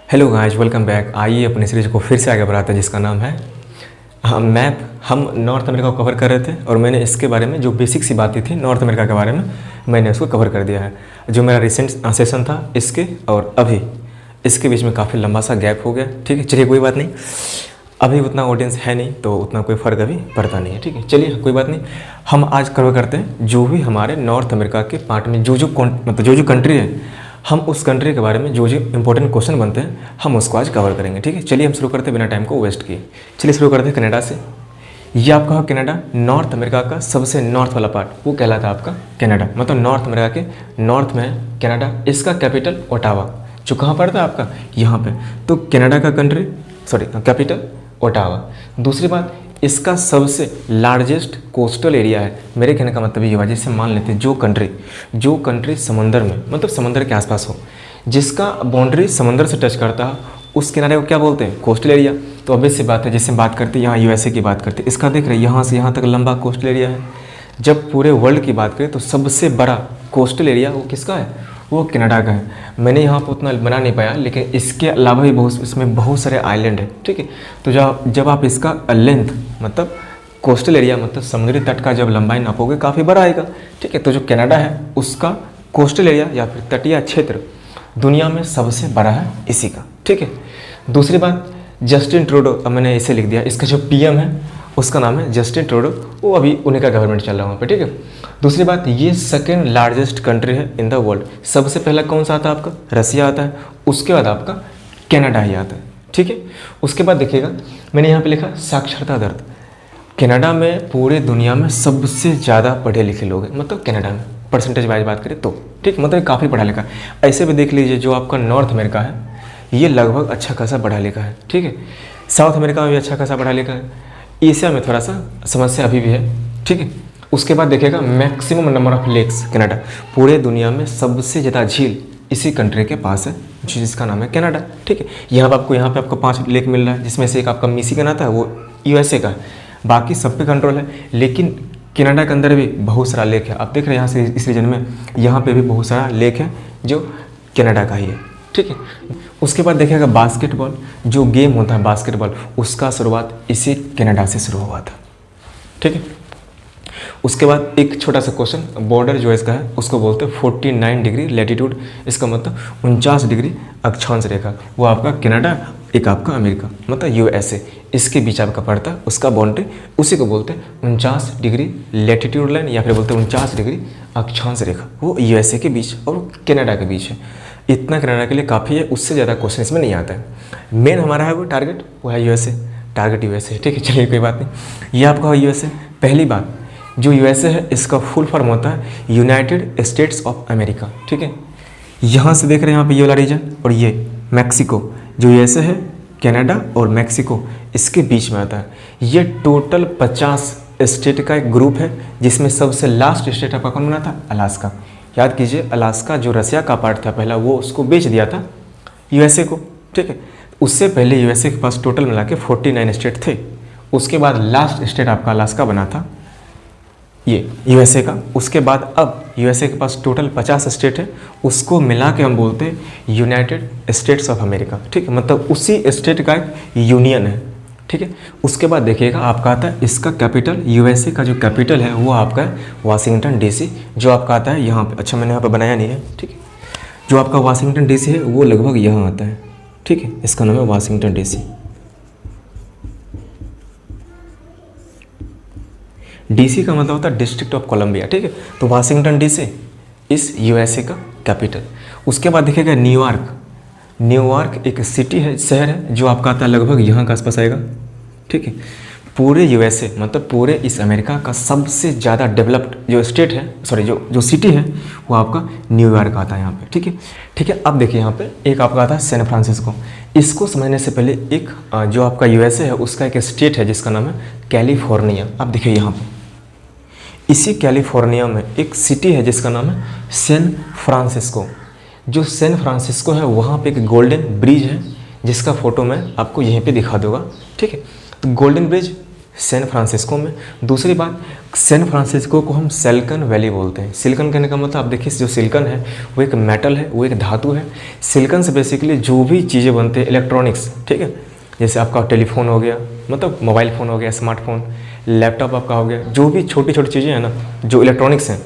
Hello guys, welcome back. आइए अपनी series को फिर से आगे बढ़ाते हैं जिसका नाम है मैप। हम नॉर्थ अमेरिका को कवर कर रहे थे और मैंने इसके बारे में जो बेसिक सी बातें थी नॉर्थ अमेरिका के बारे में मैंने उसको कवर कर दिया है। जो मेरा रिसेंट सेशन था इसके और अभी इसके बीच में काफ़ी लंबा सा गैप हो गया। ठीक है, चलिए कोई बात नहीं, अभी उतना ऑडियंस है नहीं तो उतना कोई फ़र्क अभी पड़ता नहीं है। ठीक है, चलिए कोई बात नहीं। हम आज कवर करते हैं जो भी हमारे नॉर्थ अमेरिका के पार्ट में जो कंट्री है, हम उस कंट्री के बारे में जो इंपॉर्टेंट क्वेश्चन बनते हैं हम उसको आज कवर करेंगे। ठीक है, चलिए हम शुरू करते हैं बिना टाइम को वेस्ट किए। चलिए शुरू करते हैं कनाडा से। ये आपका है कनाडा, नॉर्थ अमेरिका का सबसे नॉर्थ वाला पार्ट, वो कहलाता है आपका कनाडा। मतलब नॉर्थ अमेरिका के नॉर्थ में है कनाडा। इसका कैपिटल ओटावा, जो कहाँ पड़ता है आपका यहाँ पे। तो कनाडा का कैपिटल ओटावा। दूसरी बात, इसका सबसे लार्जेस्ट कोस्टल एरिया है। मेरे कहने का मतलब ये हुआ, जैसे मान लेते हैं जो कंट्री समंदर में, मतलब समंदर के आसपास हो, जिसका बाउंड्री समंदर से टच करता है, उस किनारे को क्या बोलते हैं? Coastal area. तो ऑब्वियस सी बात है, जैसे बात करते हैं यहाँ यूएसए की बात करते हैं, इसका देख रहे हैं यहाँ से यहाँ तक लंबा कोस्टल एरिया है। जब पूरे वर्ल्ड की बात करें तो सबसे बड़ा कोस्टल एरिया वो किसका है? वो कनाडा का है। मैंने यहाँ पर उतना बना नहीं पाया, लेकिन इसके अलावा भी इसमें बहुत सारे आइलैंड है। ठीक है, तो जब आप इसका लेंथ मतलब कोस्टल एरिया मतलब समुद्री तट का जब लंबाई नापोगे काफ़ी बड़ा आएगा। ठीक है, तो जो कनाडा है उसका कोस्टल एरिया या फिर तटीय क्षेत्र दुनिया में सबसे बड़ा है इसी का। ठीक है, दूसरी बात, जस्टिन ट्रूडो, अब मैंने इसे लिख दिया, इसका जो पीएम है उसका नाम है जस्टिन ट्रूडो, वो अभी उन्हीं का गवर्नमेंट चल रहा है वहाँ पे। ठीक है, दूसरी बात, ये सेकेंड लार्जेस्ट कंट्री है इन द वर्ल्ड। सबसे पहला कौन सा आता है आपका? रसिया आता है, उसके बाद आपका कनाडा ही आता है। ठीक है, उसके बाद देखिएगा मैंने यहाँ पे लिखा साक्षरता दर। कनाडा में पूरे दुनिया में सबसे ज़्यादा पढ़े लिखे लोग हैं, मतलब कनाडा में परसेंटेज वाइज बात करें तो। ठीक, मतलब काफ़ी पढ़ा लिखा है। ऐसे भी देख लीजिए, जो आपका नॉर्थ अमेरिका है ये लगभग अच्छा खासा पढ़ा लिखा है। ठीक है, साउथ अमेरिका में भी अच्छा खासा पढ़ा लिखा है। एशिया में थोड़ा सा समस्या अभी भी है। ठीक है, उसके बाद देखिएगा maximum number of lakes Canada, पूरे दुनिया में सबसे ज़्यादा झील इसी कंट्री के पास है जिसका नाम है कनाडा। ठीक है, यहाँ पे आपको 5 लेक मिल रहा है, जिसमें से एक आपका मिशिगन आता है, वो यूएसए का है। बाकी सब पे कंट्रोल है, लेकिन कनाडा के अंदर भी बहुत सारा लेक है। आप देख रहे हैं यहाँ से इस रीजन में यहाँ पे भी बहुत सारा लेक है जो कनाडा का ही है। ठीक है, उसके बाद देखिएगा बास्केटबॉल, जो गेम होता है बास्केटबॉल, उसका शुरुआत इसी कनाडा से शुरू हुआ था। ठीक है, उसके बाद एक छोटा सा क्वेश्चन, बॉर्डर जो इसका है उसको बोलते हैं 49 डिग्री लैटिट्यूड, इसका मतलब 49 डिग्री अक्षांश रेखा। वो आपका कनाडा, एक आपका अमेरिका मतलब यूएसए, इसके बीच आपका पड़ता है उसका बाउंड्री, उसी को बोलते हैं 49 डिग्री लैटिट्यूड लाइन, या फिर बोलते हैं 49 डिग्री अक्षांश रेखा। वो यूएसए के बीच और कनाडा के बीच है। इतना कनाडा के लिए काफ़ी है, उससे ज़्यादा क्वेश्चन इसमें नहीं आता है। मेन हमारा है वो टारगेट, वो है यूएसए, टारगेट यूएसए। ठीक है, चलिए कोई बात नहीं, ये आपका है यूएसए। पहली बात, जो यूएसए है इसका फुल फॉर्म होता है यूनाइटेड स्टेट्स ऑफ अमेरिका। ठीक है, यहाँ से देख रहे हैं यहाँ पे ये वाला रीजन, और ये मैक्सिको, जो यूएसए है कनाडा और मैक्सिको इसके बीच में आता है। ये टोटल 50 स्टेट का एक ग्रुप है, जिसमें सबसे लास्ट स्टेट आपका कौन बना था? अलास्का। याद कीजिए, अलास्का जो रसिया का पार्ट था पहला, वो उसको बेच दिया था यूएसए को। ठीक है, उससे पहले यूएसए के पास टोटल मिला के 49 स्टेट थे। उसके बाद लास्ट स्टेट आपका अलास्का बना था ये यूएसए का। उसके बाद अब यूएसए के पास टोटल 50 स्टेट है, उसको मिला के हम बोलते हैं यूनाइटेड स्टेट्स ऑफ अमेरिका। ठीक है, मतलब उसी स्टेट का एक यूनियन है। ठीक है, उसके बाद देखिएगा आपका आता है इसका कैपिटल, यूएसए का जो कैपिटल है वो आपका है वाशिंगटन डीसी, जो आपका आता है यहाँ पे। अच्छा, मैंने यहाँ पे बनाया नहीं है। ठीक है, जो आपका वाशिंगटन डीसी है वो लगभग यहाँ आता है। ठीक है, इसका नाम है वाशिंगटन डीसी। डीसी का मतलब होता है डिस्ट्रिक्ट ऑफ कोलंबिया। ठीक है, तो वाशिंगटन डीसी इस यूएसए का कैपिटल। उसके बाद देखिएगा न्यूयॉर्क एक सिटी है, शहर है, जो आपका आता है लगभग यहाँ का आसपास आएगा। ठीक है, पूरे यूएसए मतलब पूरे इस अमेरिका का सबसे ज़्यादा डेवलप्ड जो स्टेट है, जो सिटी है वो आपका न्यूयॉर्क आता है यहाँ पे। ठीक है, अब देखिए यहाँ पे एक आपका आता है सैन फ्रांसिस्को। इसको समझने से पहले एक जो आपका यूएसए है उसका एक स्टेट है जिसका नाम है कैलिफोर्निया। अब देखिए यहाँ पे इसी कैलिफोर्निया में एक सिटी है जिसका नाम है सैन फ्रांसिस्को। जो सैन फ्रांसिस्को है वहाँ पे एक गोल्डन ब्रिज है, जिसका फ़ोटो मैं आपको यहीं पे दिखा दूँगा। ठीक है, तो गोल्डन ब्रिज सैन फ्रांसिस्को में। दूसरी बात, सैन फ्रांसिस्को को हम सिलिकॉन वैली बोलते हैं। सिलिकॉन कहने का मतलब आप देखिए, जो सिलिकॉन है वो एक मेटल है, वो एक धातु है। सिलिकॉन से बेसिकली जो भी चीज़ें बनते हैं इलेक्ट्रॉनिक्स, ठीक है, जैसे आपका टेलीफोन हो गया, मतलब मोबाइल फ़ोन हो गया, स्मार्टफोन, लैपटॉप आपका हो गया, जो भी छोटी छोटी चीज़ें हैं ना जो इलेक्ट्रॉनिक्स हैं,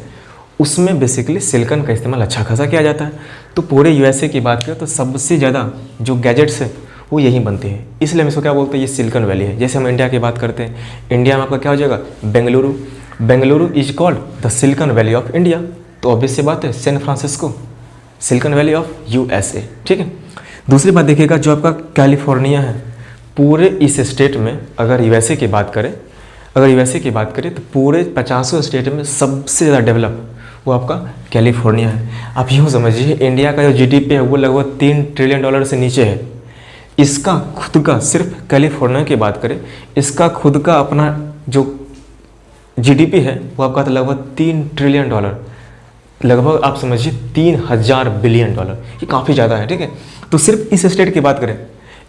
उसमें बेसिकली सिलिकॉन का इस्तेमाल अच्छा खासा किया जाता है। तो पूरे यूएसए की बात करें तो सबसे ज़्यादा जो गैजेट्स है वो यहीं बनते हैं, इसलिए हम इसको क्या बोलते हैं, ये सिलिकॉन वैली है। जैसे हम इंडिया की बात करते हैं, इंडिया में आपका क्या हो जाएगा, Bengaluru. Bengaluru is called the Silicon Valley of India. तो ऑब्वियस सी बात है, San Francisco Silicon Valley of USA, ठीक है। दूसरी बात देखिएगा, जो आपका कैलिफोर्निया है, पूरे इस स्टेट में अगर यूएसए की बात करें, तो पूरे 50 स्टेट में सबसे ज़्यादा डेवलप वो आपका कैलिफोर्निया है। आप यूँ समझिए, इंडिया का जो जीडीपी है वो लगभग $3 ट्रिलियन से नीचे है। इसका खुद का, सिर्फ कैलिफोर्निया की बात करें, इसका खुद का अपना जो जीडीपी है वो आपका लगभग $3 ट्रिलियन, लगभग आप समझिए $3000 बिलियन। ये काफ़ी ज़्यादा है, ठीक है। तो सिर्फ इस स्टेट की बात करें,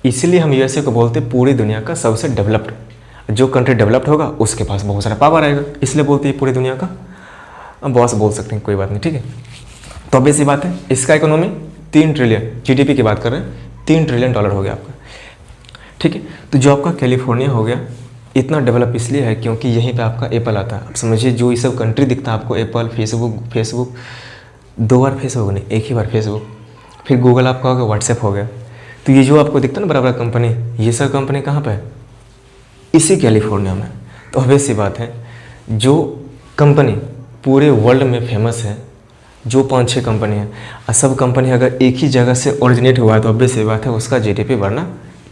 इसलिए हम यूएसए को बोलते हैं पूरी दुनिया का सबसे डेवलप्ड। जो कंट्री डेवलप्ड होगा उसके पास बहुत सारा पावर आएगा, इसलिए बोलते हैं पूरी दुनिया का बॉस बोल सकते हैं, कोई बात नहीं, ठीक है। तो अब ऐसी बात है, इसका इकोनॉमी 3 ट्रिलियन, जीडीपी की बात कर रहे हैं, $3 ट्रिलियन हो गया आपका, ठीक है। तो जो आपका कैलिफोर्निया हो गया, इतना डेवलप इसलिए है क्योंकि यहीं पे आपका एप्पल आता है। आप समझिए, जो ये सब कंट्री दिखता है आपको, एप्पल, फेसबुक 2 बार फेसबुक नहीं, एक ही बार फेसबुक, फिर गूगल आपका हो गया, व्हाट्सएप हो गया। तो ये जो आपको दिखता है ना बड़ा बड़ा कंपनी, ये सब कंपनी कहाँ पर है, इसी कैलिफोर्निया में। तो ऑब्वियस सी बात है, जो कंपनी पूरे वर्ल्ड में फेमस है, जो 5-6 कंपनी है, और सब कंपनी अगर एक ही जगह से ओरिजिनेट हुआ है तो ऑब्वियस सी बात है उसका जीडीपी बढ़ना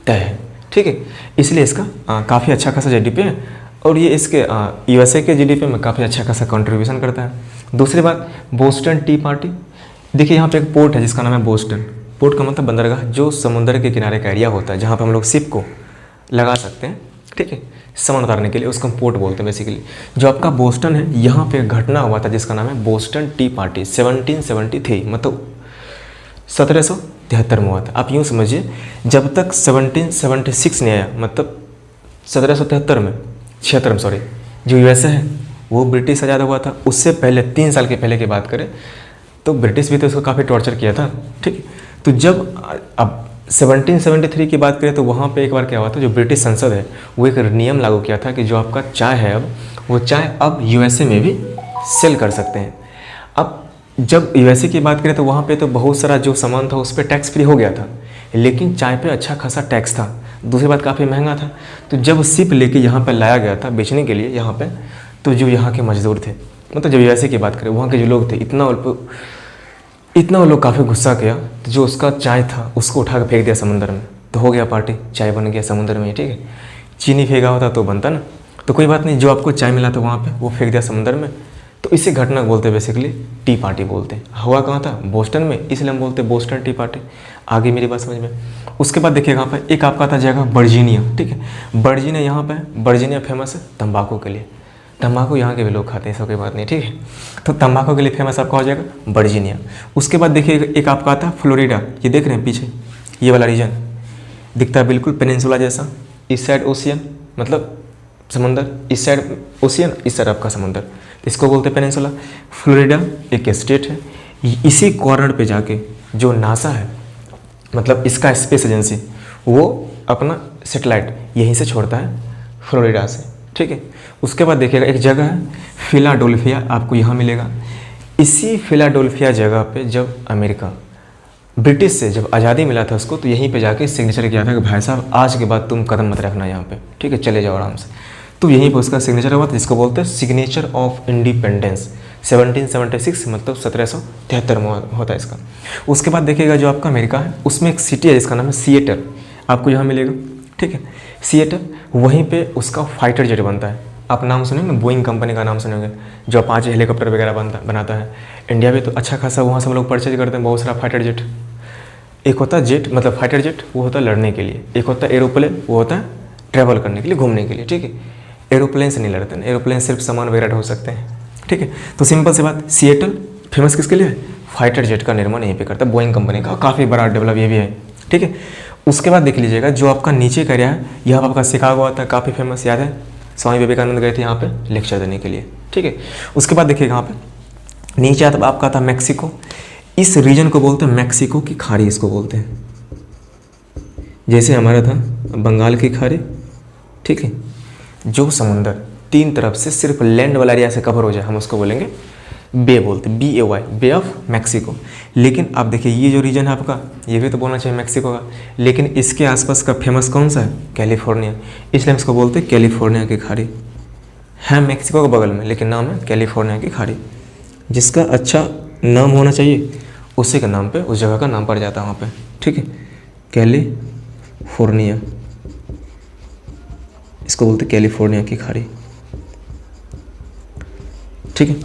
तय है, ठीक है। इसलिए इसका काफ़ी अच्छा खासा जीडीपी है, और ये इसके यूएसए के जीडीपी में काफ़ी अच्छा खासा कंट्रीब्यूशन करता है। दूसरी बात, बोस्टन टी पार्टी। देखिए, यहाँ पे एक पोर्ट है जिसका नाम है बोस्टन। पोर्ट का मतलब बंदरगाह, जो समुद्र के किनारे का एरिया होता है जहाँ पर हम लोग शिप को लगा सकते हैं, ठीक है, सामान उतारने के लिए, उसको हम पोर्ट बोलते हैं बेसिकली। जो आपका बोस्टन है, यहाँ पे घटना हुआ था जिसका नाम है बोस्टन टी पार्टी, 1773, मतलब 1773 में हुआ था। आप यूँ समझिए, जब तक 1776 नहीं आया, मतलब 1773 में 76 में सॉरी, जो यूएसए है वो ब्रिटिश आज़ाद हुआ था, उससे पहले 3 साल के पहले की बात करें तो ब्रिटिश भी तो उसको काफ़ी टॉर्चर किया था, ठीक है। तो जब अब 1773 की बात करें तो वहाँ पे एक बार क्या हुआ था, जो ब्रिटिश संसद है वो एक नियम लागू किया था कि जो आपका चाय है, अब वो चाय अब यूएसए में भी सेल कर सकते हैं। अब जब यूएसए की बात करें तो वहाँ पे तो बहुत सारा जो सामान था उस पर टैक्स फ्री हो गया था, लेकिन चाय पे अच्छा खासा टैक्स था। दूसरी बात, काफ़ी महंगा था। तो जब शिप लेके यहाँ पर लाया गया था बेचने के लिए यहाँ पर, तो जो यहाँ के मजदूर थे, मतलब जब यूएसए की बात करें वहाँ के जो लोग थे, इतना वो लोग काफ़ी गुस्सा किया, तो जो उसका चाय था उसको उठा कर फेंक दिया समुद्र में। तो हो गया पार्टी, चाय बन गया समुद्र में, ठीक है। चीनी फेंका होता तो बनता ना, तो कोई बात नहीं, जो आपको चाय मिला था वहाँ पे वो फेंक दिया समुद्र में। तो इसी घटना बोलते हैं बेसिकली टी पार्टी बोलते हैं। हुआ कहाँ था, बोस्टन में, इसलिए हम बोलते हैं बोस्टन टी पार्टी। आगे मेरी बात समझ में। उसके बाद देखिए यहाँ पर एक आपका था जगह वर्जीनिया, ठीक है। वर्जीनिया, यहाँ पर वर्जीनिया फेमस है तंबाकू के लिए। तंबाकू यहाँ के भी लोग खाते हैं, ऐसा कोई बात नहीं, ठीक है। तो तंबाकू के लिए फेमस आपका हो जाएगा वर्जीनिया। उसके बाद देखिए एक आपका आता है फ्लोरिडा। ये देख रहे हैं पीछे, ये वाला रीजन दिखता है बिल्कुल पेनिनसुला जैसा, इस साइड ओशियन मतलब समुंदर, इस साइड ओशियन, इस साइड आपका समुंदर, इसको बोलते हैं पेनिनसुला। फ्लोरिडा एक स्टेट है। इसी कॉर्नर पे जाके जो नासा है, मतलब इसका स्पेस एजेंसी, वो अपना सैटेलाइट यहीं से छोड़ता है, फ्लोरिडा से, ठीक है। उसके बाद देखिएगा एक जगह है फिलाडेल्फिया, आपको यहाँ मिलेगा। इसी फिलाडेल्फिया जगह पे जब अमेरिका ब्रिटिश से जब आज़ादी मिला था उसको, तो यहीं पे जाके सिग्नेचर किया था कि भाई साहब आज के बाद तुम कदम मत रखना यहाँ पे, ठीक है, चले जाओ आराम से। तो यहीं पे उसका सिग्नेचर हुआ था, जिसको बोलते हैं सिग्नेचर ऑफ इंडिपेंडेंस। 1776 मतलब 1773 में होता है इसका। उसके बाद देखिएगा जो आपका अमेरिका है उसमें एक सिटी है जिसका नाम है सिएटल, आपको यहाँ मिलेगा, ठीक है। सिएटल, वहीं पे उसका फाइटर जेट बनता है। आप नाम सुनेंगे ना, बोइंग कंपनी का नाम सुनेंगे, जो अपाचे हेलीकॉप्टर वगैरह बनाता है। इंडिया में तो अच्छा खासा वहाँ से हम लोग परचेज करते हैं बहुत सारा फाइटर जेट। एक होता है जेट मतलब फाइटर जेट, वो होता है लड़ने के लिए। एक होता है एरोप्लेन, वो होता है ट्रैवल करने के लिए, घूमने के लिए, ठीक है। एरोप्लेन से नहीं लड़ते हैं, एरोप्लेन सिर्फ सामान वगैरह हो सकते हैं, ठीक है। तो सिंपल सी बात, सिएटल फेमस किसके लिए है, फाइटर जेट का निर्माण यहीं पे करता है, बोइंग कंपनी का, काफ़ी बड़ा डेवलप ये भी है, ठीक है। उसके बाद देख लीजिएगा जो आपका नीचे का एरिया है, यहाँ पर आपका शिकागो आता है, काफ़ी फेमस, याद है स्वामी विवेकानंद गए थे यहाँ पे लेक्चर देने के लिए, ठीक है। उसके बाद देखिएगा यहाँ पे नीचे आता आपका था मैक्सिको। इस रीजन को बोलते हैं मैक्सिको की खाड़ी, इसको बोलते हैं। जैसे हमारा था बंगाल की खाड़ी, ठीक है, जो समुंदर 3 तरफ से सिर्फ लैंड वाला एरिया से कवर हो जाए हम उसको बोलेंगे बे, बोलते हैं BAY, बे ऑफ मैक्सिको। लेकिन आप देखिए ये जो रीजन है आपका, ये भी तो बोलना चाहिए मैक्सिको का, लेकिन इसके आसपास का फेमस कौन सा है? कैलिफोर्निया, इसलिए हम इसको बोलते हैं कैलिफोर्निया की खाड़ी। है मैक्सिको के बगल में लेकिन नाम है कैलिफोर्निया की खाड़ी। जिसका अच्छा नाम होना चाहिए उसी के नाम पे उस जगह का नाम पड़ जाता है वहाँ पे, ठीक है। कैलिफोर्निया, इसको बोलते हैं कैलिफोर्निया की खाड़ी, ठीक है,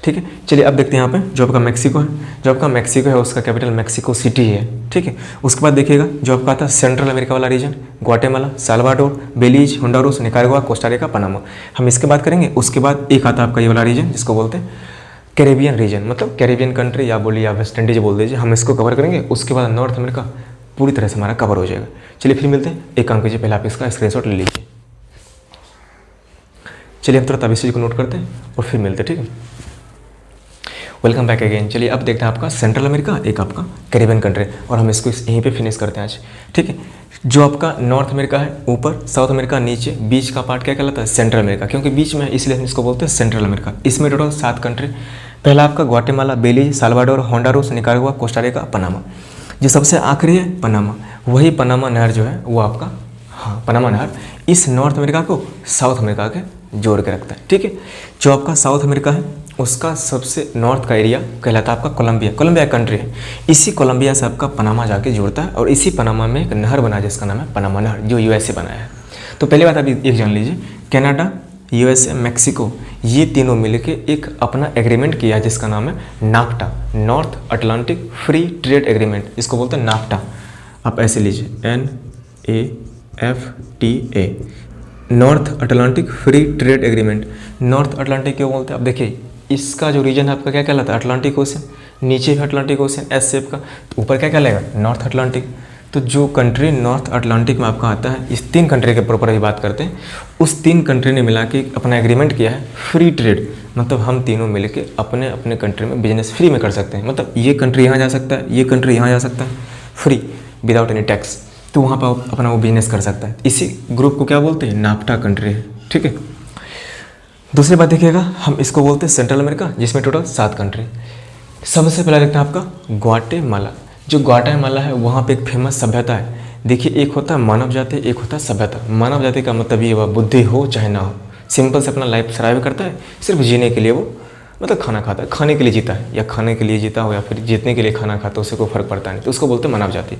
ठीक है। चलिए अब देखते हैं यहाँ पे जो आपका मैक्सिको है, जो आपका मैक्सिको है उसका कैपिटल मैक्सिको सिटी है, ठीक है। उसके बाद देखिएगा जो आपका आता है सेंट्रल अमेरिका वाला region, Guatemala, Salvador, Belize, Honduras, Nicaragua, Costa Rica, Panama, हम इसके बात करेंगे। उसके बाद एक आता है आपका ये वाला रीजन जिसको बोलते हैं कैरेबियन रीजन, मतलब कैरेबियन कंट्री या बोलिए या वेस्ट इंडीज बोल दीजिए, हम इसको कवर करेंगे। उसके बाद नॉर्थ अमेरिका पूरी तरह से हमारा कवर हो जाएगा। चलिए फिर मिलते हैं, एक काम कीजिए, पहले आप इसका स्क्रीनशॉट ले लीजिए। चलिए हम तुरंत अब इस चीज़ को नोट करते हैं और फिर मिलते हैं, ठीक है। Welcome back again. चलिए अब देखते हैं आपका सेंट्रल अमेरिका, एक आपका कैरेबियन कंट्री, और हम इसको यहीं पे फिनिश करते हैं आज, ठीक है। जो आपका नॉर्थ अमेरिका है ऊपर, साउथ अमेरिका नीचे, बीच का पार्ट क्या कहलाता है? सेंट्रल अमेरिका, क्योंकि बीच में है इसलिए हम इसको बोलते हैं सेंट्रल अमेरिका। इसमें टोटल 7 कंट्री, पहला आपका Guatemala, Belize, Salvador, Honduras, Nicaragua, Costa Rica, Panama. जो सबसे आखिरी है पनामा, वही पनामा नहर जो है वो आपका, हाँ पनामा नहर इस नॉर्थ अमेरिका को साउथ अमेरिका के जोड़ के रखता है, ठीक है। जो आपका साउथ अमेरिका है उसका सबसे नॉर्थ का एरिया कहलाता है आपका कोलंबिया, कोलंबिया कंट्री है। इसी कोलंबिया से आपका पनामा जाके जुड़ता है और इसी पनामा में एक नहर बना है जिसका नाम है पनामा नहर, जो USA बनाया है। तो पहली बात अभी एक जान लीजिए, कनाडा, USA, मैक्सिको, ये तीनों मिलके एक अपना एग्रीमेंट किया जिसका नाम है NAFTA, north Atlantic free trade agreement, इसको बोलते हैं नाफ्टा। आप ऐसे लीजिए NAFTA, north Atlantic free trade agreement. North Atlantic क्यों बोलते हैं? अब देखिए इसका जो रीजन है आपका क्या कहलाता है? अटलांटिक ओशन, नीचे भी अटलांटिक ओशन एस शेप का, तो ऊपर क्या कहलाएगा? North Atlantic. तो जो कंट्री नॉर्थ अटलांटिक में आपका आता है, इस 3 कंट्री के प्रॉपर ही बात करते हैं, उस 3 कंट्री ने मिला के अपना एग्रीमेंट किया है फ्री ट्रेड, मतलब हम तीनों मिल के अपने अपने कंट्री में बिजनेस फ्री में कर सकते हैं। मतलब ये कंट्री यहाँ जा सकता है, ये कंट्री यहाँ जा सकता है फ्री विदाउट एनी टैक्स, तो वहाँ पर अपना वो बिजनेस कर सकता है। इसी ग्रुप को क्या बोलते हैं? नाफ्टा कंट्री है, ठीक है। दूसरी बात देखिएगा, हम इसको बोलते हैं सेंट्रल अमेरिका, जिसमें टोटल 7 कंट्री। सबसे पहला देखते हैं आपका ग्वाटेमाला। जो ग्वाटेमाला है वहाँ पे एक फेमस सभ्यता है। देखिए एक होता है मानव जाति, एक होता है सभ्यता। मानव जाति का मतलब ये हुआ बुद्धि हो चाहे ना हो, सिंपल से अपना लाइफ सर्वाइव करता है, सिर्फ जीने के लिए वो मतलब खाना खाता है, खाने के लिए जीता है, या खाने के लिए जीता हो या फिर जीतने के लिए खाना खाता है, उससे कोई फर्क पड़ता नहीं, तो उसको बोलते हैं मानव जाति।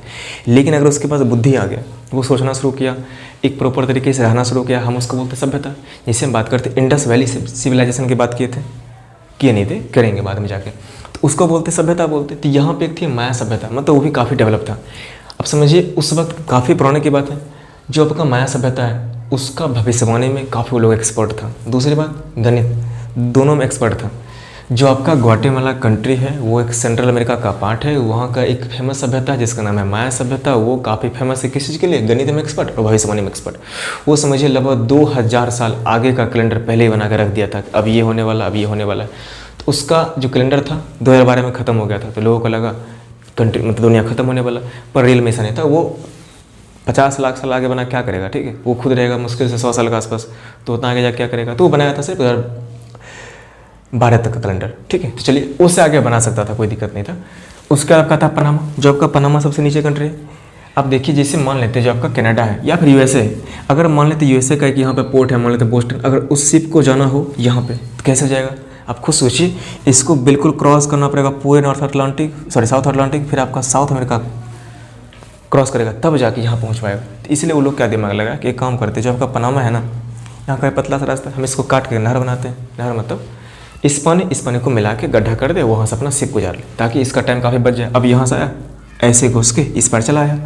लेकिन अगर उसके पास बुद्धि आ गया, वो सोचना शुरू किया, एक प्रॉपर तरीके से रहना शुरू किया, हम उसको बोलते हैं सभ्यता। जैसे हम बात करते हैं इंडस वैली सिविलाइजेशन की बात किए नहीं थे, करेंगे बाद में जाके, तो उसको बोलते सभ्यता बोलते। तो यहाँ पे एक थी माया सभ्यता, मतलब वो भी काफ़ी डेवलप था। अब समझिए उस वक्त काफ़ी पुराने की बात है, जो आपका माया सभ्यता है उसका भविष्यवाणी में काफ़ी लोग एक्सपर्ट था। दूसरी बात गणित, दोनों में एक्सपर्ट था। जो आपका ग्वाटेमाला कंट्री है वो एक सेंट्रल अमेरिका का पार्ट है, वहाँ का एक फेमस सभ्यता है जिसका नाम है माया सभ्यता। वो काफ़ी फेमस है किस चीज़ के लिए? गणित में एक्सपर्ट और भविष्यवाणी में एक्सपर्ट। वो समझिए लगभग 2000 साल आगे का कैलेंडर पहले ही बना के रख दिया था, अब ये होने वाला, अब ये होने वाला है। तो उसका जो कैलेंडर था 2012 में ख़त्म हो गया था, तो लोगों को लगा कंट्री मतलब दुनिया ख़त्म होने वाला, पर रियल में ऐसा नहीं था। वो 50 लाख साल आगे बना क्या करेगा, ठीक है, वो खुद रहेगा मुश्किल से 100 साल के आसपास, तो उतना आगे जाके क्या करेगा, तो वो बनाया था सिर्फ 2012 तक का कैलेंडर, ठीक है। तो चलिए उससे आगे बना सकता था, कोई दिक्कत नहीं था। उसके आपका था पनामा, जो आपका पनामा सबसे नीचे कंट्री है। अब देखिए जैसे मान लेते हैं जो आपका कनाडा है या फिर USA है, अगर मान लेते USA का कि यहाँ पे पोर्ट है, मान लेते बोस्टन, अगर उस शिप को जाना हो यहाँ पे तो कैसे जाएगा? आप खुद सोचिए, इसको बिल्कुल क्रॉस करना पड़ेगा पूरे साउथ अटलांटिक, फिर आपका साउथ अमेरिका क्रॉस करेगा तब जाके यहाँ पहुँच पाएगा। तो इसलिए वो लोग क्या दिमाग लगा कि एक काम करते, जो आपका पनामा है ना, यहाँ का पतला सा रास्ता, हम इसको काट के नहर बनाते हैं। नहर मतलब इस पानी को मिला के गड्ढा कर दे, वहाँ से अपना शिप गुजार ले, ताकि इसका टाइम काफ़ी बच जाए। अब यहाँ से आया, ऐसे घुस के इस पर चला आया,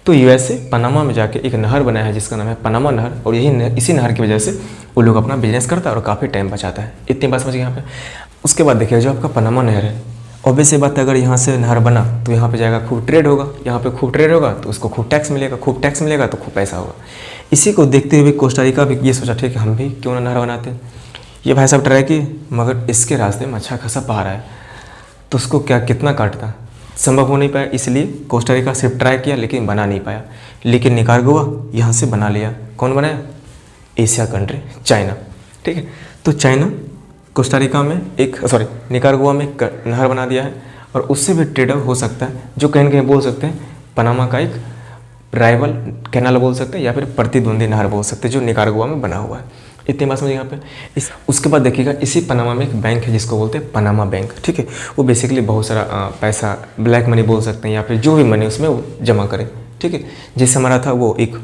तो USA पनामा में जाके एक नहर बनाया है जिसका नाम है पनामा नहर, और इसी नहर की वजह से वो लोग अपना बिजनेस करता है और काफ़ी टाइम बचाता है। इतनी बात समझिए यहाँ पे। उसके बाद देखिए जो आपका पनामा नहर है ऑब्वियस सी बात है, अगर यहाँ से नहर बना तो यहाँ पे जाएगा, खूब ट्रेड होगा, यहाँ पे खूब ट्रेड होगा तो उसको खूब टैक्स मिलेगा, खूब टैक्स मिलेगा तो खूब पैसा होगा। इसी को देखते हुए कोस्टा रिका भी ये सोचा ठीक है हम भी क्यों ना नहर बनाते हैं। ये भाई साहब ट्राई किए, मगर इसके रास्ते में अच्छा खासा पहाड़ है, तो उसको क्या कितना काटता, संभव हो नहीं पाया। इसलिए कोस्टा रिका सिर्फ ट्राई किया लेकिन बना नहीं पाया। लेकिन निकारागुआ यहाँ से बना लिया। कौन बनाया? एशिया कंट्री चाइना, ठीक है। तो चाइना कोस्टा रिका में निकारागुआ में एक नहर बना दिया है, और उससे भी ट्रेड हो सकता है, जो कहीं ना कहीं बोल सकते हैं पनामा का एक राइवल कैनाल बोल सकते हैं, या फिर प्रतिद्वंदी नहर बोल सकते हैं, जो निकारागुआ में बना हुआ है। इतनी बात समझिए यहाँ पे। उसके बाद देखिएगा इसी पनामा में एक बैंक है जिसको बोलते हैं पनामा बैंक, ठीक है। वो बेसिकली बहुत सारा पैसा, ब्लैक मनी बोल सकते हैं, या फिर जो भी मनी उसमें वो जमा करे, ठीक है। जैसे हमारा था वो एक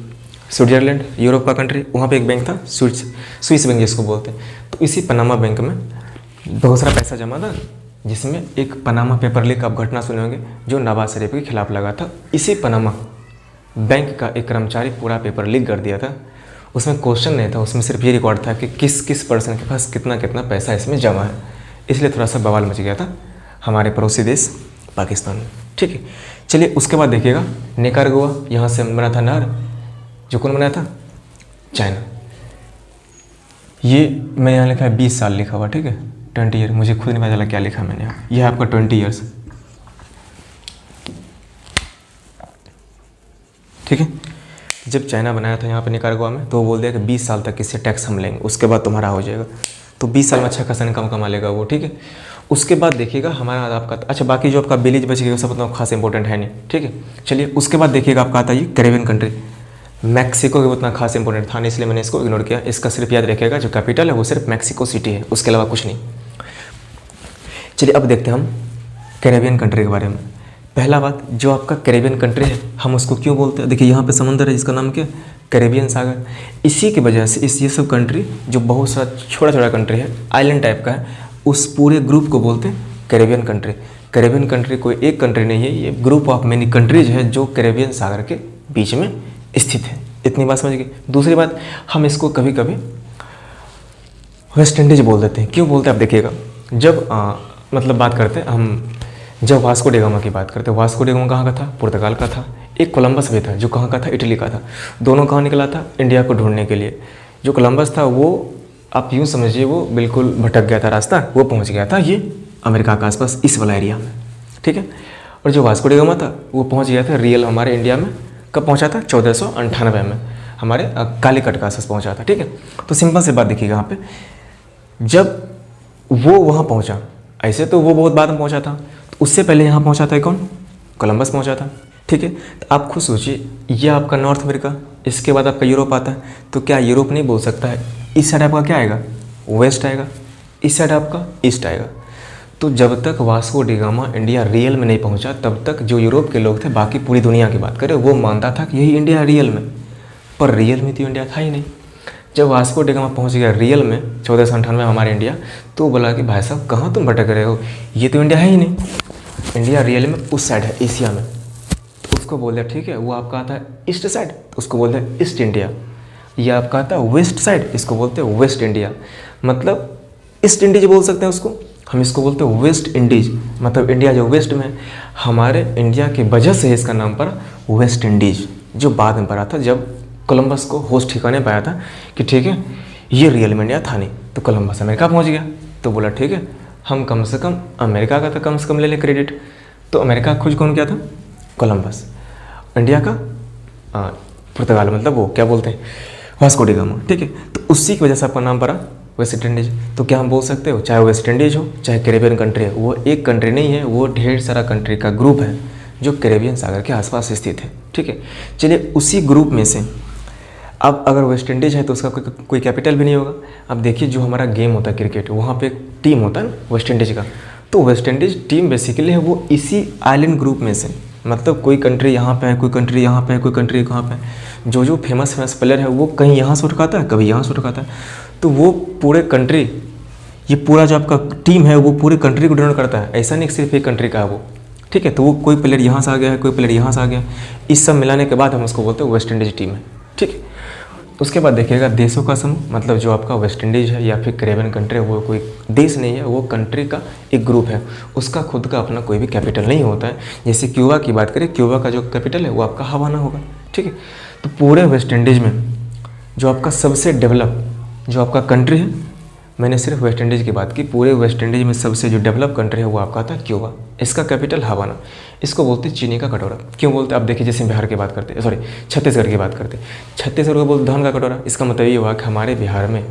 स्विट्जरलैंड, यूरोप का कंट्री, वहाँ पे एक बैंक था स्विस बैंक जिसको बोलते हैं। तो इसी पनामा बैंक में बहुत सारा पैसा जमा था, जिसमें एक पनामा पेपर लीक आप घटना सुने होंगे जो नवाज शरीफ के खिलाफ लगा था। इसी पनामा बैंक का एक कर्मचारी पूरा पेपर लीक कर दिया था। उसमें क्वेश्चन नहीं था, उसमें सिर्फ ये रिकॉर्ड था कि किस किस पर्सन के पास कितना कितना पैसा इसमें जमा है। इसलिए थोड़ा सा बवाल मच गया था हमारे पड़ोसी देश पाकिस्तान में, ठीक है। चलिए उसके बाद देखिएगा निकारागुआ, यहाँ से बना था नहर, जो कौन बनाया था? चाइना। ये मैंने यहाँ लिखा है 20 साल लिखा हुआ, ठीक है, 20 ईयर। मुझे खुद नहीं पता चला क्या लिखा मैंने यहाँ। यह है आपका 20 ईयर्स, ठीक है। जब चाइना बनाया था यहाँ पे निकारागुआ में, तो वो बोल दिया कि 20 साल तक इससे टैक्स हम लेंगे, उसके बाद तुम्हारा हो जाएगा। तो 20 साल में अच्छा खासा इनकम कमा लेगा वो, ठीक है। उसके बाद देखिएगा हमारा आपका, अच्छा बाकी जो आपका विलेज बच गया सब उतना खास इंपॉर्टेंट है नहीं, ठीक है। चलिए उसके बाद देखिएगा आपका आता है ये कैरेबियन कंट्री। मैक्सिको के उतना खास इंपॉर्टेंट था नहीं, इसलिए मैंने इसको इग्नोर किया। इसका सिर्फ याद रखिएगा जो कैपिटल है वो सिर्फ मैक्सिको सिटी है, उसके अलावा कुछ नहीं। चलिए अब देखते हैं हम कैरेबियन कंट्री के बारे में। पहला बात, जो आपका कैरेबियन कंट्री है हम उसको क्यों बोलते हैं? देखिए यहाँ पे समंदर है जिसका नाम क्या? कैरेबियन सागर। इसी की वजह से ये सब कंट्री जो बहुत सारा छोटा छोटा कंट्री है, आइलैंड टाइप का है, उस पूरे ग्रुप को बोलते हैं कैरेबियन कंट्री। कैरेबियन कंट्री कोई एक कंट्री नहीं है, ये ग्रुप ऑफ मेनी कंट्रीज है जो कैरेबियन सागर के बीच में स्थित है। इतनी बात समझ गई। दूसरी बात, हम इसको कभी कभी वेस्ट इंडीज बोल देते हैं। क्यों बोलते हैं आप देखिएगा। जब मतलब बात करते हैं हम, जब वास्को डी गामा की बात करते हैं, वास्को डी गामा कहाँ का था? पुर्तगाल का था। एक कोलंबस भी था जो कहाँ का था? इटली का था। दोनों कहाँ निकला था? इंडिया को ढूंढने के लिए। जो कोलंबस था वो आप यूँ समझिए वो बिल्कुल भटक गया था रास्ता, वो पहुँच गया था ये अमेरिका के आसपास इस वाला एरिया में, ठीक है। और जो वास्को डी गामा था वो पहुँच गया था रियल हमारे इंडिया में। कब पहुँचा था? 1498 में हमारे कालीकट के आसपास पहुँचा था, ठीक है। तो सिंपल से बात देखिएगा यहाँ पे, जब वो वहाँ पहुँचा, ऐसे तो वो बहुत बाद में पहुँचा था, तो उससे पहले यहाँ पहुँचा था कौन? कोलंबस पहुँचा था, ठीक है। तो आप खुद सोचिए, ये आपका नॉर्थ अमेरिका, इसके बाद आपका यूरोप आता है, तो क्या यूरोप नहीं बोल सकता है? इस साइड आपका क्या आएगा? वेस्ट आएगा, इस साइड आपका ईस्ट आएगा। तो जब तक Vasco D gamma India real में नहीं पहुंचा, तब तक जो यूरोप के लोग थे, बाकी पूरी दुनिया की बात करें, वो मानता था कि यही इंडिया है रियल में, पर रियल में तो इंडिया था ही नहीं। जब वास्को डी गामा पहुंच गया रियल में 1498 में हमारे इंडिया, तो बोला कि भाई साहब कहाँ तुम भटक रहे हो, ये तो इंडिया है ही नहीं। इंडिया रियल में उस साइड है, एशिया में। तो उसको बोल दिया ठीक है, वो आपका आता है ईस्ट साइड, तो उसको बोलते हैं ईस्ट इंडिया। ये आपका आता है वेस्ट साइड, इसको बोलते हैं वेस्ट इंडिया। मतलब ईस्ट इंडीज बोल सकते हैं उसको, हम इसको बोलते हैं वेस्ट इंडीज। मतलब इंडिया जो वेस्ट में है, हमारे इंडिया की वजह से इसका नाम पड़ा वेस्ट इंडीज, जो बाद में पड़ा था जब कोलंबस को होश ठिकाने पाया था कि ठीक है ये रियल में इंडिया था नहीं। तो कोलंबस अमेरिका पहुंच गया, तो बोला ठीक है हम कम से कम अमेरिका का तो कम से कम ले लें क्रेडिट। तो अमेरिका खोज कौन किया था? कोलंबस। इंडिया का पुर्तगाल, मतलब वो क्या बोलते हैं वास्को डी गामा, ठीक है। तो उसी की वजह से आपका नाम पड़ा वेस्ट इंडीज। तो क्या हम बोल सकते हो, चाहे वेस्ट इंडीज हो चाहे कैरेबियन कंट्री है, वो एक कंट्री नहीं है, वो ढेर सारा कंट्री का ग्रुप है जो कैरेबियन सागर के आसपास स्थित है, ठीक है। चलिए उसी ग्रुप में से अब अगर वेस्ट इंडीज है तो उसका कोई कैपिटल भी नहीं होगा। अब देखिए जो हमारा गेम होता है क्रिकेट, वहाँ पे एक टीम होता है ना वेस्ट इंडीज का, तो वेस्ट इंडीज टीम बेसिकली है वो इसी आइलैंड ग्रुप में से, मतलब कोई कंट्री यहाँ पे है, कोई कंट्री यहाँ पे है, कोई कंट्री कहाँ पे है। जो फेमस प्लेयर है वो कहीं यहाँ से उठकाता है, कभी यहाँ से उठकाता है। तो वो पूरे कंट्री, ये पूरा जो आपका टीम है वो पूरे कंट्री को डिनोट करता है, ऐसा नहीं सिर्फ एक कंट्री का है वो, ठीक है। तो वो कोई प्लेयर यहाँ से आ गया है, कोई प्लेयर यहाँ से आ गया, इस सब मिलाने के बाद हम उसको बोलते हैं वेस्ट इंडीज टीम है, ठीक है। उसके बाद देखिएगा देशों का समूह, मतलब जो आपका वेस्ट इंडीज़ है या फिर कैरेबियन कंट्री है, वो कोई देश नहीं है, वो कंट्री का एक ग्रुप है। उसका खुद का अपना कोई भी कैपिटल नहीं होता है। जैसे क्यूबा की बात करें, क्यूबा का जो कैपिटल है वो आपका हवाना होगा, ठीक है। तो पूरे वेस्ट इंडीज़ में जो आपका सबसे डेवलप जो आपका कंट्री है, मैंने सिर्फ वेस्ट इंडीज़ की बात की, पूरे वेस्ट इंडीज़ में सबसे जो डेवलप कंट्री है वो आपका था क्यूबा। इसका कैपिटल हवाना। इसको बोलते हैं चीनी का कटोरा। क्यों बोलते हैं? आप देखिए, जैसे बिहार की बात करते हैं, सॉरी छत्तीसगढ़ की बात करते हैं, छत्तीसगढ़ को बोलते धान का कटोरा। इसका मतलब ये हुआ कि हमारे बिहार में,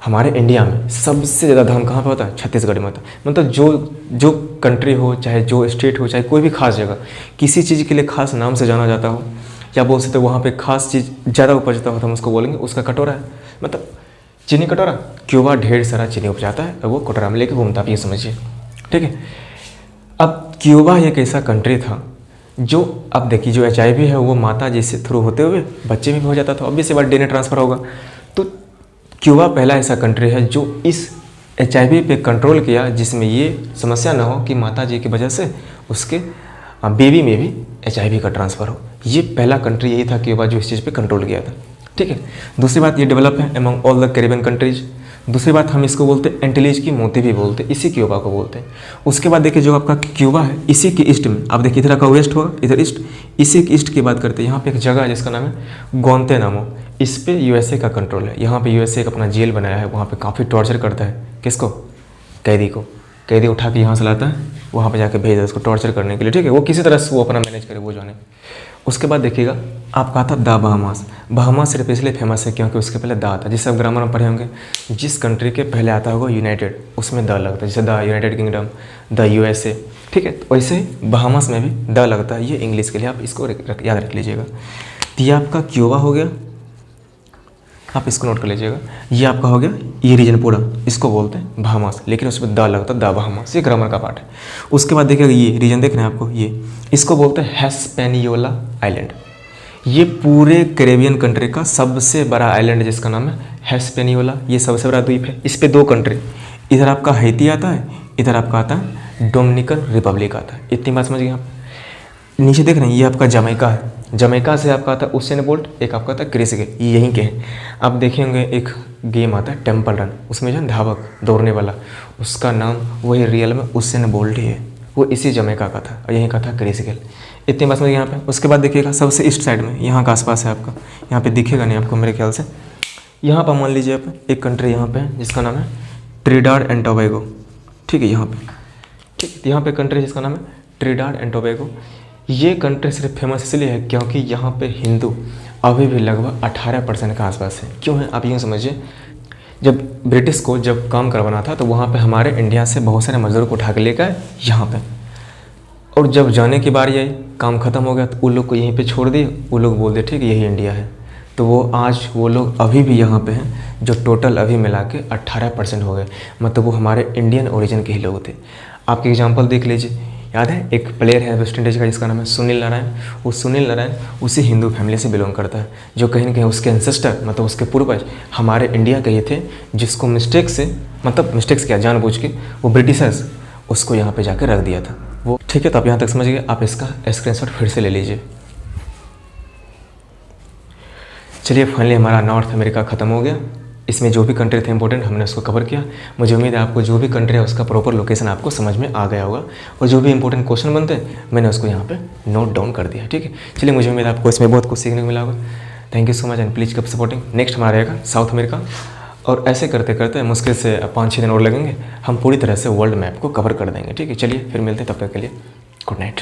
हमारे इंडिया में सबसे ज़्यादा धान कहाँ पर होता है? छत्तीसगढ़ में होता है। मतलब जो कंट्री हो, चाहे जो स्टेट हो, चाहे कोई भी खास जगह, किसी चीज़ के लिए खास नाम से जाना जाता हो, या बोल सकते वहाँ पे खास चीज़ ज़्यादा उपजता हो तो हम उसको बोलेंगे उसका कटोरा है। मतलब चीनी कटोरा। क्यूबा ढेर सारा चीनी उपजाता है और वो कटोरा में लेके घूमता, आप ये समझिए, ठीक है। अब क्यूबा एक ऐसा कंट्री था जो, अब देखिए, जो HIV है वो माता जी से थ्रू होते हुए बच्चे में भी हो जाता था, ऑब्वियस सी बात DNA ट्रांसफ़र होगा। तो क्यूबा पहला ऐसा कंट्री है जो इस HIV पे कंट्रोल किया, जिसमें ये समस्या ना हो कि माता जी की वजह से उसके बेबी में भी HIV का ट्रांसफ़र हो। ये पहला कंट्री यही था क्यूबा जो इस चीज़ पे कंट्रोल किया था, ठीक है। दूसरी बात, ये डेवलप है among all the Caribbean countries. दूसरी बात, हम इसको बोलते हैं एंटीलीज की मोती भी बोलते हैं, इसी क्यूबा को बोलते हैं। उसके बाद देखिए, जो आपका क्यूबा है, इसी के ईस्ट में, आप देखिए इधर का वेस्ट होगा, इधर ईस्ट, इसी के ईस्ट की बात करते हैं। यहाँ पे एक जगह है जिसका नाम है ग्वांतानामो। इस पे USA का कंट्रोल है। यहाँ पे USA एक अपना जेल बनाया है, वहाँ पे काफ़ी टॉर्चर करता है। किसको? कैदी को। कैदी उठा के यहाँ से लाता है, वहाँ पे जाके भेज देता है उसको टॉर्चर करने के लिए, ठीक है। वो किसी तरह से वो अपना मैनेज करे, वो जाने। उसके बाद देखिएगा, आपका आता द बहामास। बहामास सिर्फ इसलिए फेमस है क्योंकि उसके पहले द आता है, जिससे आप ग्रामर में पढ़े होंगे। जिस कंट्री के पहले आता होगा यूनाइटेड, उसमें द लगता है, जैसे the United kingdom, the USA, ठीक है। तो वैसे ही बहामास में भी द लगता है। ये इंग्लिश के लिए आप इसको याद रख लीजिएगा। तो ये आपका क्यूबा हो गया, आप इसको नोट कर लीजिएगा। ये आपका हो गया, ये रीजन पूरा, इसको बोलते हैं बहामास, लेकिन उसमें द लगता है, द बहामास। ये ग्रामर का पार्ट है। उसके बाद देखिएगा, ये रीजन देख रहे हैं आपको, ये इसको बोलते हैं हिस्पैनियोला आइलैंड। ये पूरे कैरेबियन कंट्री का सबसे बड़ा आइलैंड है, जिसका नाम है हिस्पैनियोला। ये सबसे बड़ा द्वीप है। इस पे दो कंट्री, इधर आपका हैती आता है, इधर आपका आता है डोमिनिकन रिपब्लिक आता है। इतनी बात समझ गए आप। नीचे देख रहे हैं, ये आपका जमैका है। जमैका से आपका आता है उसेन बोल्ट, एक आपका आता है क्रिस गेल, ये यहीं के हैं। आप देखेंगे एक गेम आता है टेम्पल रन, उसमें जो धावक दौड़ने वाला, उसका नाम वही रियल में उसेन बोल्ट ही है। वो इसी जमैका का था और यहीं का था क्रिस गेल। इतनी बात समझ यहाँ पे। उसके बाद देखिएगा, सबसे ईस्ट साइड में, यहाँ का आसपास है आपका, यहाँ पे दिखेगा नहीं आपको मेरे ख्याल से। यहाँ पर मान लीजिए आप एक कंट्री यहाँ पे है जिसका नाम है ट्रिनिडाड एंड टोबैगो, ठीक है। यहाँ पे, ठीक है, यहाँ पे कंट्री जिसका नाम है ट्रिनिडाड एंड टोबैगो। ये कंट्री सिर्फ फेमस इसलिए है क्योंकि यहाँ पे हिंदू अभी भी लगभग 18% के आसपास है। क्यों है? आप यूँ समझिए, जब ब्रिटिश को जब काम करवाना था तो वहाँ पे हमारे इंडिया से बहुत सारे मजदूर को उठा के लेकर यहाँ पे, और जब जाने की बारी आई, काम ख़त्म हो गया, तो उन लोग को यहीं पे छोड़ दिए। वो लोग बोलते ठीक है यही इंडिया है। तो वो आज वो लोग अभी भी यहाँ पे हैं, जो टोटल अभी मिला के 18% हो गए। मतलब वो हमारे इंडियन ओरिजिन के ही लोग थे। आपके एग्जांपल देख लीजिए, याद है एक प्लेयर है वेस्ट इंडीज़ का जिसका नाम है सुनील नारायण। वो सुनील नारायण उसी हिंदू फैमिली से बिलोंग करता है, जो कहीं ना कहीं उसके एंसेस्टर, मतलब उसके पूर्वज हमारे इंडिया के ही थे, जिसको मिस्टेक से, मतलब मिस्टेक से क्या, जानबूझ के वो ब्रिटिशर्स उसको यहाँ पे जाकर रख दिया था वो, ठीक है। तो आप यहाँ तक समझ गए। आप इसका स्क्रीनशॉट फिर से ले लीजिए। चलिए, फाइनली हमारा नॉर्थ अमेरिका ख़त्म हो गया। इसमें जो भी कंट्री थे इंपॉर्टेंट, हमने उसको कवर किया। मुझे उम्मीद है आपको जो भी कंट्री है उसका प्रॉपर लोकेशन आपको समझ में आ गया होगा, और जो भी इंपॉर्टेंट क्वेश्चन बनते हैं मैंने उसको यहाँ पे नोट डाउन कर दिया, ठीक है। चलिए, मुझे उम्मीद है आपको इसमें बहुत कुछ सीखने को मिला होगा। Thank you so much and please keep supporting. Next हमारा रहेगा साउथ अमेरिका, और ऐसे करते करते मुश्किल से 5-6 दिन और लगेंगे, हम पूरी तरह से वर्ल्ड मैप को कवर कर देंगे, ठीक है। चलिए फिर मिलते हैं, तब तक के लिए गुड नाइट।